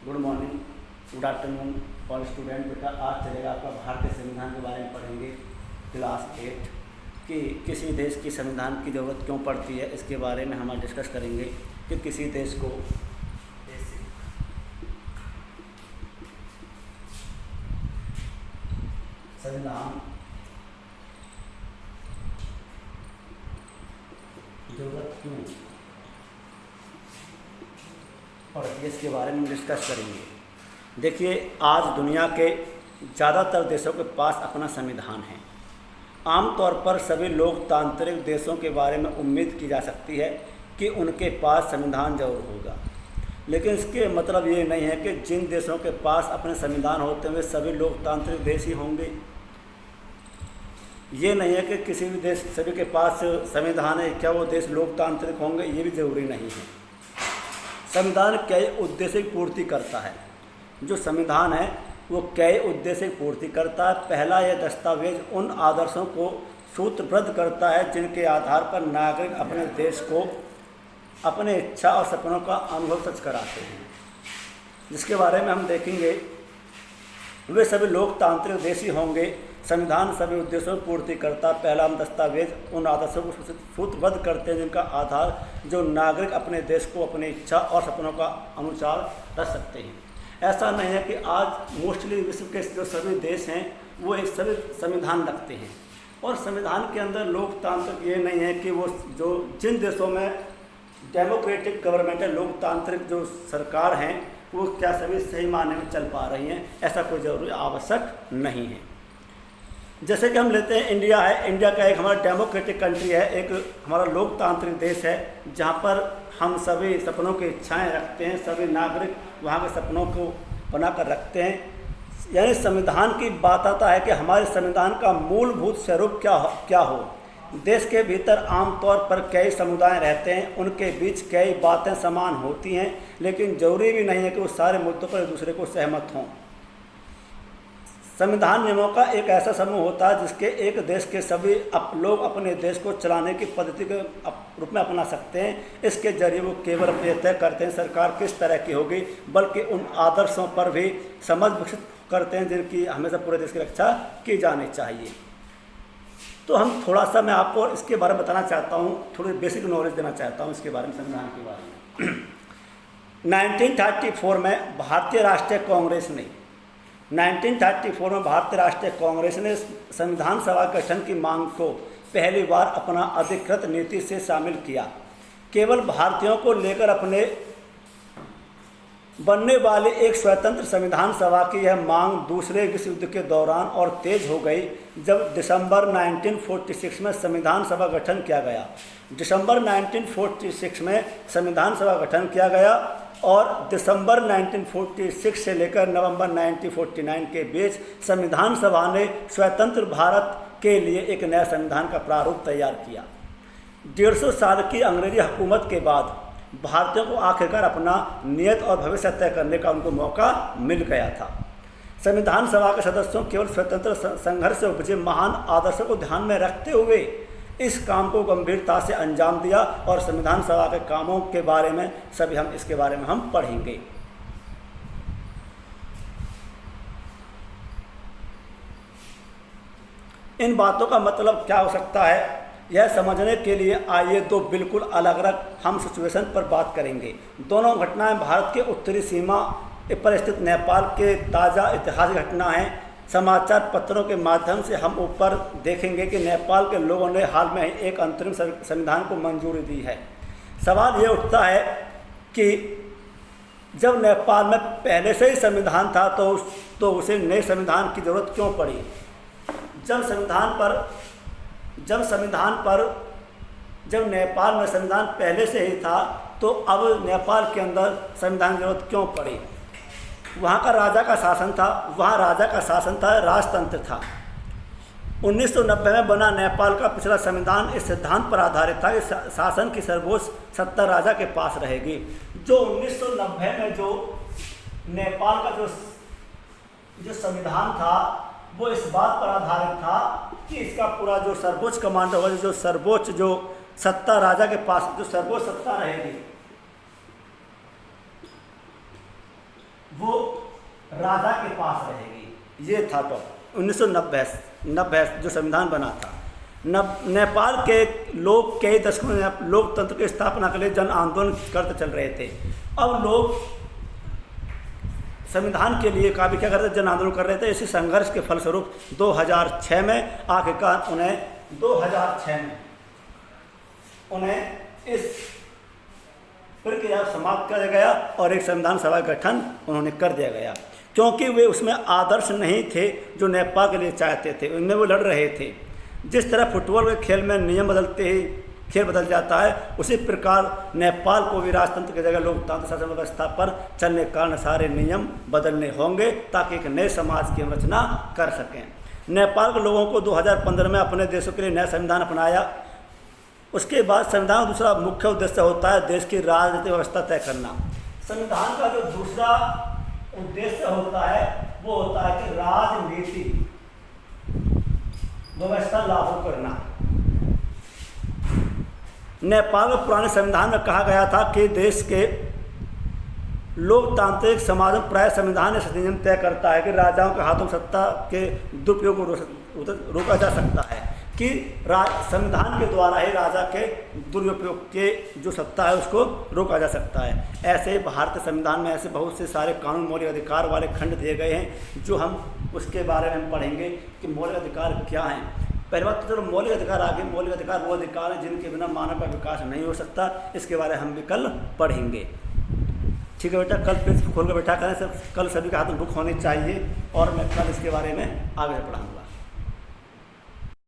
Good morning, good afternoon all student. बेटा आज चलेगा आपका भारतीय संविधान के बारे में पढ़ेंगे क्लास 8 कि किसी देश की संविधान की ज़रूरत क्यों पड़ती है। इसके बारे में हम आज डिस्कस करेंगे कि किसी देश को संविधान ज़रूरत क्यों पड़ती है, इसके बारे में डिस्कस करेंगे। देखिए, आज दुनिया के ज़्यादातर देशों के पास अपना संविधान है। आमतौर पर सभी लोकतांत्रिक देशों के बारे में उम्मीद की जा सकती है कि उनके पास संविधान जरूर होगा, लेकिन इसके मतलब ये नहीं है कि जिन देशों के पास अपने संविधान होते हुए सभी लोकतांत्रिक देश ही होंगे। ये नहीं है कि किसी भी देश सभी के पास संविधान है क्या वो देश लोकतांत्रिक होंगे, ये भी ज़रूरी नहीं है। संविधान कई उद्देश्य की पूर्ति करता है। जो संविधान है वो कई उद्देश्य की पूर्ति करता है। पहला, यह दस्तावेज उन आदर्शों को सूत्रबद्ध करता है जिनके आधार पर नागरिक अपने देश को अपने इच्छा और सपनों का अनुभव सच कराते हैं, जिसके बारे में हम देखेंगे। वे सभी लोकतांत्रिक देश ही होंगे। संविधान सभी उद्देश्यों की पूर्ति करता है। पहला, हम दस्तावेज उन आदर्शों को सूत्रबद्ध करते हैं जिनका आधार जो नागरिक अपने देश को अपनी इच्छा और सपनों का अनुसार रख सकते हैं। ऐसा नहीं है कि आज मोस्टली विश्व के जो सभी देश हैं वो एक सभी संविधान रखते हैं, और संविधान के अंदर लोकतांत्रिक ये नहीं है कि वो जो जिन देशों में डेमोक्रेटिक गवर्नमेंट है, लोकतांत्रिक जो सरकार हैं, वो क्या सभी सही मायने में चल पा रही हैं, ऐसा कोई जरूरी आवश्यक नहीं है। जैसे कि हम लेते हैं इंडिया है। इंडिया का एक हमारा डेमोक्रेटिक कंट्री है, एक हमारा लोकतांत्रिक देश है, जहाँ पर हम सभी सपनों की इच्छाएं रखते हैं। सभी नागरिक वहाँ के सपनों को बनाकर रखते हैं। यानी संविधान की बात आता है कि हमारे संविधान का मूलभूत स्वरूप क्या हो। देश के भीतर आमतौर पर कई समुदाय रहते हैं, उनके बीच कई बातें समान होती हैं, लेकिन ज़रूरी भी नहीं है कि वो सारे मुद्दों पर एक दूसरे को सहमत हों। संविधान नियमों का एक ऐसा समूह होता है जिसके एक देश के सभी लोग अपने देश को चलाने की पद्धति के रूप में अपना सकते हैं। इसके जरिए वो केवल अपने तय करते हैं सरकार किस तरह की होगी, बल्कि उन आदर्शों पर भी समझ विकसित करते हैं जिनकी हमेशा पूरे देश की रक्षा की जानी चाहिए। तो हम थोड़ा सा मैं आपको इसके बारे में बताना चाहता हूँ, थोड़ी बेसिक नॉलेज देना चाहता हूँ इसके बारे में, संविधान के बारे में। 1934 में भारतीय राष्ट्रीय कांग्रेस ने 1934 में भारतीय राष्ट्रीय कांग्रेस ने संविधान सभा गठन की मांग को पहली बार अपना अधिकृत नीति से शामिल किया। केवल भारतीयों को लेकर अपने बनने वाली एक स्वतंत्र संविधान सभा की यह मांग दूसरे विश्व युद्ध के दौरान और तेज हो गई, जब दिसंबर 1946 में संविधान सभा गठन किया गया। दिसंबर 1946 में संविधान सभा गठन किया गया और दिसंबर 1946 से लेकर नवंबर 1949 के बीच संविधान सभा ने स्वतंत्र भारत के लिए एक नया संविधान का प्रारूप तैयार किया। 150 साल की अंग्रेजी हुकूमत के बाद भारतीयों को आखिरकार अपना नियत और भविष्य तय करने का उनको मौका मिल गया था। संविधान सभा के सदस्यों केवल स्वतंत्र संघर्ष से उपजे महान आदर्शों को ध्यान में रखते हुए इस काम को गंभीरता से अंजाम दिया, और संविधान सभा के कामों के बारे में इसके बारे में हम पढ़ेंगे। इन बातों का मतलब क्या हो सकता है, यह समझने के लिए आइए दो बिल्कुल अलग अलग हम सिचुएशन पर बात करेंगे। दोनों घटनाएं भारत के उत्तरी सीमा पर स्थित नेपाल के ताज़ा ऐतिहासिक घटना हैं। समाचार पत्रों के माध्यम से हम ऊपर देखेंगे कि नेपाल के लोगों ने हाल में एक अंतरिम संविधान को मंजूरी दी है। सवाल ये उठता है कि जब नेपाल में पहले से ही संविधान था तो उसे नए संविधान की ज़रूरत क्यों पड़ी। जब नेपाल में संविधान पहले से ही था तो अब नेपाल के अंदर संविधान की जरूरत क्यों पड़ी। वहाँ का राजा का शासन था, राजतंत्र था। 1990 में बना नेपाल का पिछला संविधान इस सिद्धांत पर आधारित था कि शासन की सर्वोच्च सत्ता राजा के पास रहेगी। जो 1990 में जो नेपाल का जो संविधान था वो इस बात पर आधारित था कि इसका पूरा जो सर्वोच्च कमांडर होगा, जो सर्वोच्च जो सत्ता राजा के पास जो सर्वोच्च सत्ता रहेगी राजा के पास रहेगी। ये था तो 1990 जो संविधान बना था। नेपाल के लोग कई दशकों में लोकतंत्र की स्थापना के लिए जन आंदोलन करते चल रहे थे। अब लोग संविधान के लिए काफ़ी क्या करते, जन आंदोलन कर रहे थे। इसी संघर्ष के फलस्वरूप 2006 में आखिरकार उन्हें 2006 में उन्हें इस प्रक्रिया समाप्त कर दिया गया और एक संविधान सभा का गठन उन्होंने कर दिया गया, क्योंकि वे उसमें आदर्श नहीं थे जो नेपाल के लिए चाहते थे। उनमें वो लड़ रहे थे। जिस तरह फुटबॉल के खेल में नियम बदलते ही खेल बदल जाता है, उसी प्रकार नेपाल को भी राजतंत्र की जगह लोकतांत्रिक शासन व्यवस्था पर चलने के कारण सारे नियम बदलने होंगे ताकि एक नए समाज की हम रचना कर सकें। नेपाल के लोगों को 2015 में अपने देशों के लिए नया संविधान अपनाया। उसके बाद संविधान का दूसरा मुख्य उद्देश्य होता है देश की राजनीतिक व्यवस्था तय करना। संविधान का जो दूसरा उद्देश्य होता है वो होता है कि राजनीतिक व्यवस्था लागू करना। नेपाल के पुराने संविधान में कहा गया था कि देश के लोकतांत्रिक समाज में प्राय संविधान इस नियम तय करता है कि राजाओं के हाथों सत्ता के दुरुपयोग को रोका जा सकता है, कि संविधान के द्वारा ही राजा के दुरुपयोग के जो सत्ता है उसको रोका जा सकता है। ऐसे ही भारतीय संविधान में ऐसे बहुत से सारे कानून मौलिक अधिकार वाले खंड दिए गए हैं, जो हम उसके बारे में पढ़ेंगे कि मौलिक अधिकार क्या हैं। पहली बात तो चलो मौलिक अधिकार आगे। मौलिक अधिकार वो अधिकार हैं जिनके बिना मानव का विकास नहीं हो सकता। इसके बारे में हम भी कल पढ़ेंगे। ठीक है बेटा, कल पेज खोल कर बैठा करें। कल सभी के हाथ में बुक होनी चाहिए और मैं कल इसके बारे में आगे पढ़ाऊँगा।